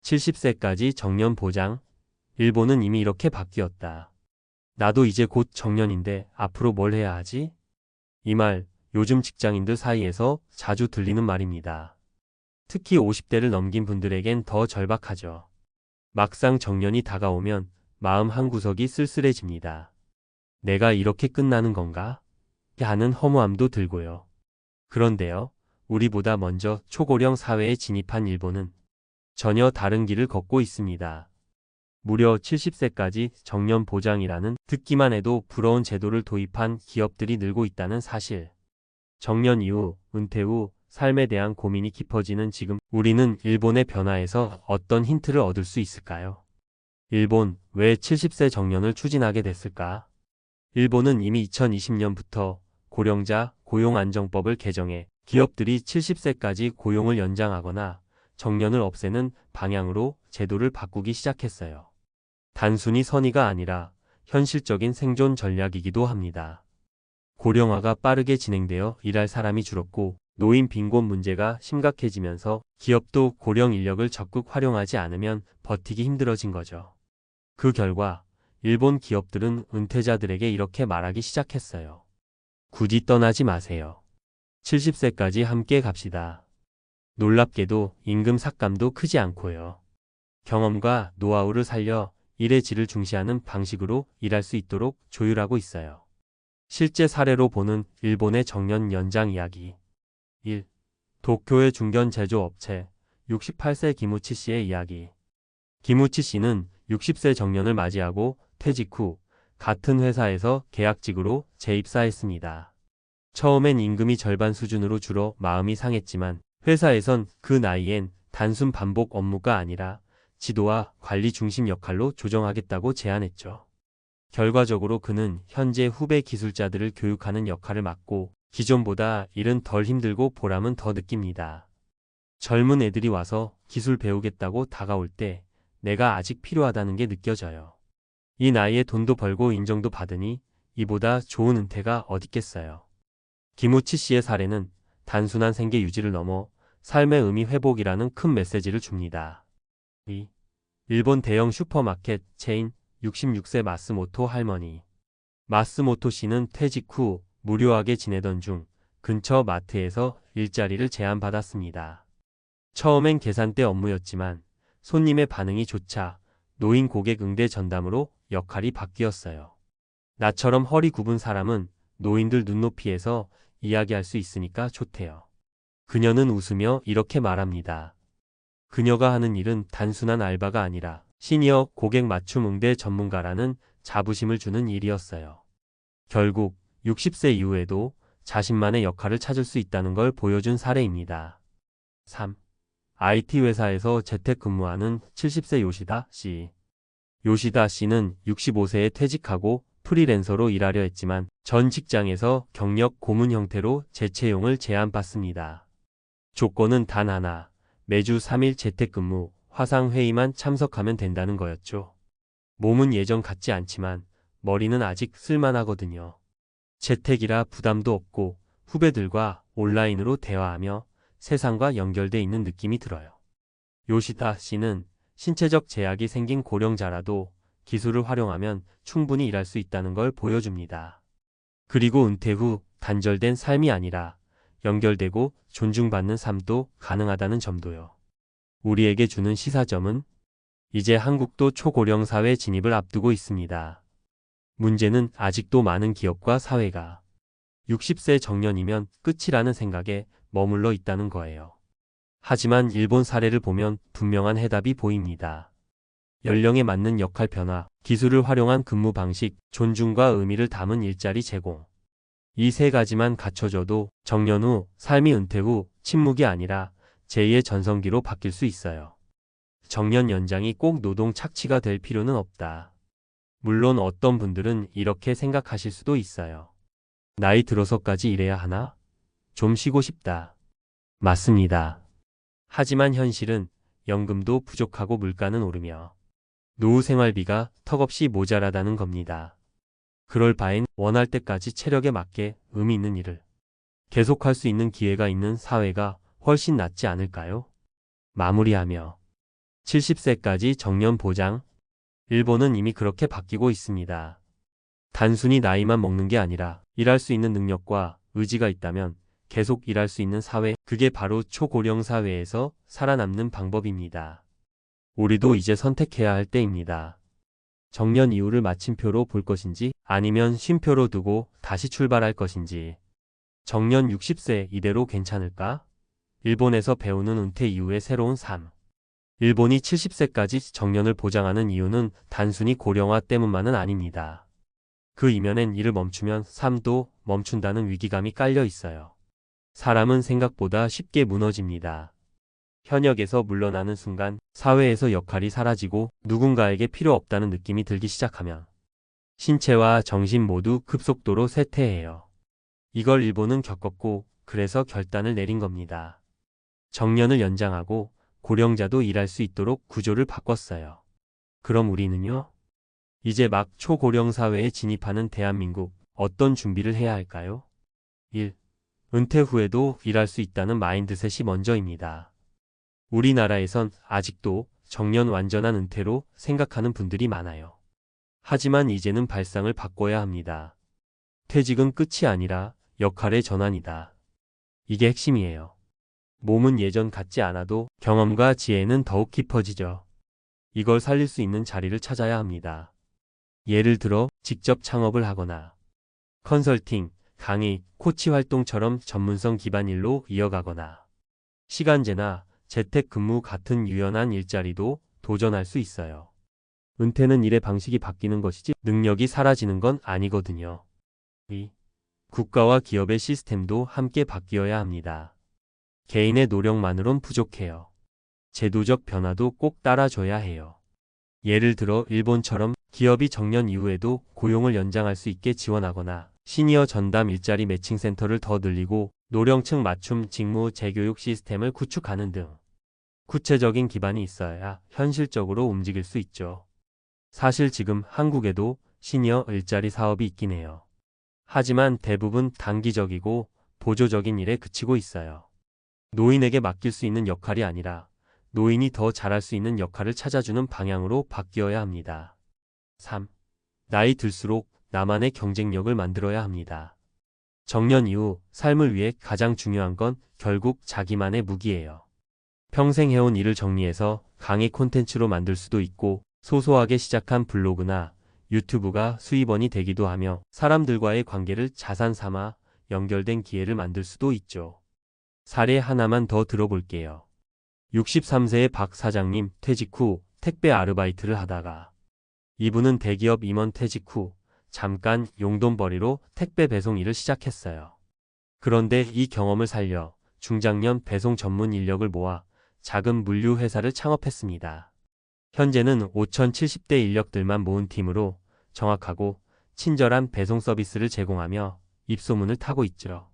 70세까지 정년 보장. 일본은 이미 이렇게 바뀌었다. 나도 이제 곧 정년인데 앞으로 뭘 해야 하지? 이 말, 요즘 직장인들 사이에서 자주 들리는 말입니다. 특히 50대를 넘긴 분들에겐 더 절박하죠. 막상 정년이 다가오면 마음 한구석이 쓸쓸해집니다. 내가 이렇게 끝나는 건가? 하는 허무함도 들고요. 그런데요, 우리보다 먼저 초고령 사회에 진입한 일본은 전혀 다른 길을 걷고 있습니다. 무려 70세까지 정년 보장이라는 듣기만 해도 부러운 제도를 도입한 기업들이 늘고 있다는 사실. 정년 이후, 은퇴 후 삶에 대한 고민이 깊어지는 지금, 우리는 일본의 변화에서 어떤 힌트를 얻을 수 있을까요? 일본, 왜 70세 정년을 추진하게 됐을까? 일본은 이미 2020년부터 고령자 고용안정법을 개정해 기업들이 70세까지 고용을 연장하거나 정년을 없애는 방향으로 제도를 바꾸기 시작했어요. 단순히 선의가 아니라 현실적인 생존 전략이기도 합니다. 고령화가 빠르게 진행되어 일할 사람이 줄었고 노인 빈곤 문제가 심각해지면서 기업도 고령 인력을 적극 활용하지 않으면 버티기 힘들어진 거죠. 그 결과 일본 기업들은 은퇴자들에게 이렇게 말하기 시작했어요. 굳이 떠나지 마세요. 70세까지 함께 갑시다. 놀랍게도 임금 삭감도 크지 않고요. 경험과 노하우를 살려 일의 질을 중시하는 방식으로 일할 수 있도록 조율하고 있어요. 실제 사례로 보는 일본의 정년 연장 이야기. 1. 도쿄의 중견 제조업체 68세 기무치 씨의 이야기. 기무치 씨는 60세 정년을 맞이하고 퇴직 후 같은 회사에서 계약직으로 재입사했습니다. 처음엔 임금이 절반 수준으로 줄어 마음이 상했지만 회사에선 그 나이엔 단순 반복 업무가 아니라 지도와 관리 중심 역할로 조정하겠다고 제안했죠. 결과적으로 그는 현재 후배 기술자들을 교육하는 역할을 맡고 기존보다 일은 덜 힘들고 보람은 더 느낍니다. 젊은 애들이 와서 기술 배우겠다고 다가올 때 내가 아직 필요하다는 게 느껴져요. 이 나이에 돈도 벌고 인정도 받으니 이보다 좋은 은퇴가 어딨겠어요. 기무치 씨의 사례는 단순한 생계 유지를 넘어 삶의 의미 회복이라는 큰 메시지를 줍니다. 2. 일본 대형 슈퍼마켓 체인 66세 마스모토 할머니. 마스모토 씨는 퇴직 후 무료하게 지내던 중 근처 마트에서 일자리를 제안받았습니다. 처음엔 계산대 업무였지만 손님의 반응이 좋자 노인 고객 응대 전담으로 역할이 바뀌었어요. 나처럼 허리 굽은 사람은 노인들 눈높이에서 이야기할 수 있으니까 좋대요. 그녀는 웃으며 이렇게 말합니다. 그녀가 하는 일은 단순한 알바가 아니라 시니어 고객 맞춤 응대 전문가라는 자부심을 주는 일이었어요. 결국 60세 이후에도 자신만의 역할을 찾을 수 있다는 걸 보여준 사례입니다. 3. IT 회사에서 재택근무하는 70세 요시다 씨. 요시다 씨는 65세에 퇴직하고 프리랜서로 일하려 했지만 전 직장에서 경력 고문 형태로 재채용을 제안받습니다. 조건은 단 하나, 매주 3일 재택근무, 화상회의만 참석하면 된다는 거였죠. 몸은 예전 같지 않지만 머리는 아직 쓸만하거든요. 재택이라 부담도 없고 후배들과 온라인으로 대화하며 세상과 연결돼 있는 느낌이 들어요. 요시다 씨는 신체적 제약이 생긴 고령자라도 기술을 활용하면 충분히 일할 수 있다는 걸 보여줍니다. 그리고 은퇴 후 단절된 삶이 아니라 연결되고 존중받는 삶도 가능하다는 점도요. 우리에게 주는 시사점은 이제 한국도 초고령 사회 진입을 앞두고 있습니다. 문제는 아직도 많은 기업과 사회가 60세 정년이면 끝이라는 생각에 머물러 있다는 거예요. 하지만 일본 사례를 보면 분명한 해답이 보입니다. 연령에 맞는 역할 변화, 기술을 활용한 근무 방식, 존중과 의미를 담은 일자리 제공. 이 세 가지만 갖춰져도 정년 후, 삶이 은퇴 후 침묵이 아니라 제2의 전성기로 바뀔 수 있어요. 정년 연장이 꼭 노동 착취가 될 필요는 없다. 물론 어떤 분들은 이렇게 생각하실 수도 있어요. 나이 들어서까지 일해야 하나? 좀 쉬고 싶다. 맞습니다. 하지만 현실은 연금도 부족하고 물가는 오르며 노후 생활비가 턱없이 모자라다는 겁니다. 그럴 바엔 원할 때까지 체력에 맞게 의미 있는 일을 계속할 수 있는 기회가 있는 사회가 훨씬 낫지 않을까요? 마무리하며 70세까지 정년 보장. 일본은 이미 그렇게 바뀌고 있습니다. 단순히 나이만 먹는 게 아니라 일할 수 있는 능력과 의지가 있다면 계속 일할 수 있는 사회, 그게 바로 초고령 사회에서 살아남는 방법입니다. 우리도 이제 선택해야 할 때입니다. 정년 이후를 마침표로 볼 것인지 아니면 쉼표로 두고 다시 출발할 것인지. 정년 60세 이대로 괜찮을까? 일본에서 배우는 은퇴 이후의 새로운 삶. 일본이 70세까지 정년을 보장하는 이유는 단순히 고령화 때문만은 아닙니다. 그 이면엔 일을 멈추면 삶도 멈춘다는 위기감이 깔려 있어요. 사람은 생각보다 쉽게 무너집니다. 현역에서 물러나는 순간 사회에서 역할이 사라지고 누군가에게 필요 없다는 느낌이 들기 시작하면 신체와 정신 모두 급속도로 쇠퇴해요. 이걸 일본은 겪었고 그래서 결단을 내린 겁니다. 정년을 연장하고 고령자도 일할 수 있도록 구조를 바꿨어요. 그럼 우리는요? 이제 막 초고령 사회에 진입하는 대한민국, 어떤 준비를 해야 할까요? 1. 은퇴 후에도 일할 수 있다는 마인드셋이 먼저입니다. 우리나라에선 아직도 정년 완전한 은퇴로 생각하는 분들이 많아요. 하지만 이제는 발상을 바꿔야 합니다. 퇴직은 끝이 아니라 역할의 전환이다. 이게 핵심이에요. 몸은 예전 같지 않아도 경험과 지혜는 더욱 깊어지죠. 이걸 살릴 수 있는 자리를 찾아야 합니다. 예를 들어 직접 창업을 하거나 컨설팅, 강의, 코치 활동처럼 전문성 기반 일로 이어가거나 시간제나 재택근무 같은 유연한 일자리도 도전할 수 있어요. 은퇴는 일의 방식이 바뀌는 것이지 능력이 사라지는 건 아니거든요. 2. 국가와 기업의 시스템도 함께 바뀌어야 합니다. 개인의 노력만으론 부족해요. 제도적 변화도 꼭 따라줘야 해요. 예를 들어 일본처럼 기업이 정년 이후에도 고용을 연장할 수 있게 지원하거나 시니어 전담 일자리 매칭 센터를 더 늘리고 노령층 맞춤 직무 재교육 시스템을 구축하는 등 구체적인 기반이 있어야 현실적으로 움직일 수 있죠. 사실 지금 한국에도 시니어 일자리 사업이 있긴 해요. 하지만 대부분 단기적이고 보조적인 일에 그치고 있어요. 노인에게 맡길 수 있는 역할이 아니라 노인이 더 잘할 수 있는 역할을 찾아주는 방향으로 바뀌어야 합니다. 3. 나이 들수록 나만의 경쟁력을 만들어야 합니다. 정년 이후 삶을 위해 가장 중요한 건 결국 자기만의 무기예요. 평생 해온 일을 정리해서 강의 콘텐츠로 만들 수도 있고 소소하게 시작한 블로그나 유튜브가 수입원이 되기도 하며 사람들과의 관계를 자산 삼아 연결된 기회를 만들 수도 있죠. 사례 하나만 더 들어볼게요. 63세의 박 사장님 퇴직 후 택배 아르바이트를 하다가 이분은 대기업 임원 퇴직 후 잠깐 용돈벌이로 택배 배송 일을 시작했어요. 그런데 이 경험을 살려 중장년 배송 전문 인력을 모아 작은 물류 회사를 창업했습니다. 현재는 5070대 인력들만 모은 팀으로 정확하고 친절한 배송 서비스를 제공하며 입소문을 타고 있죠.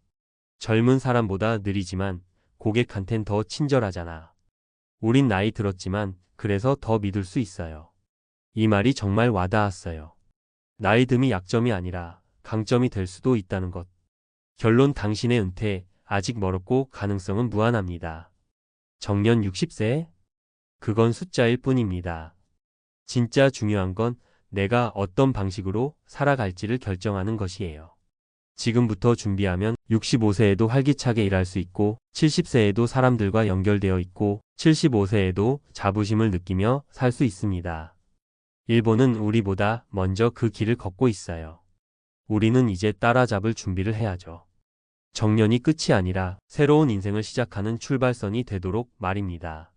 젊은 사람보다 느리지만 고객한텐 더 친절하잖아. 우린 나이 들었지만 그래서 더 믿을 수 있어요. 이 말이 정말 와닿았어요. 나이 듦이 약점이 아니라 강점이 될 수도 있다는 것. 결론 당신의 은퇴 아직 멀었고 가능성은 무한합니다. 정년 60세? 그건 숫자일 뿐입니다. 진짜 중요한 건 내가 어떤 방식으로 살아갈지를 결정하는 것이에요. 지금부터 준비하면 65세에도 활기차게 일할 수 있고 70세에도 사람들과 연결되어 있고 75세에도 자부심을 느끼며 살 수 있습니다. 일본은 우리보다 먼저 그 길을 걷고 있어요. 우리는 이제 따라잡을 준비를 해야죠. 정년이 끝이 아니라 새로운 인생을 시작하는 출발선이 되도록 말입니다.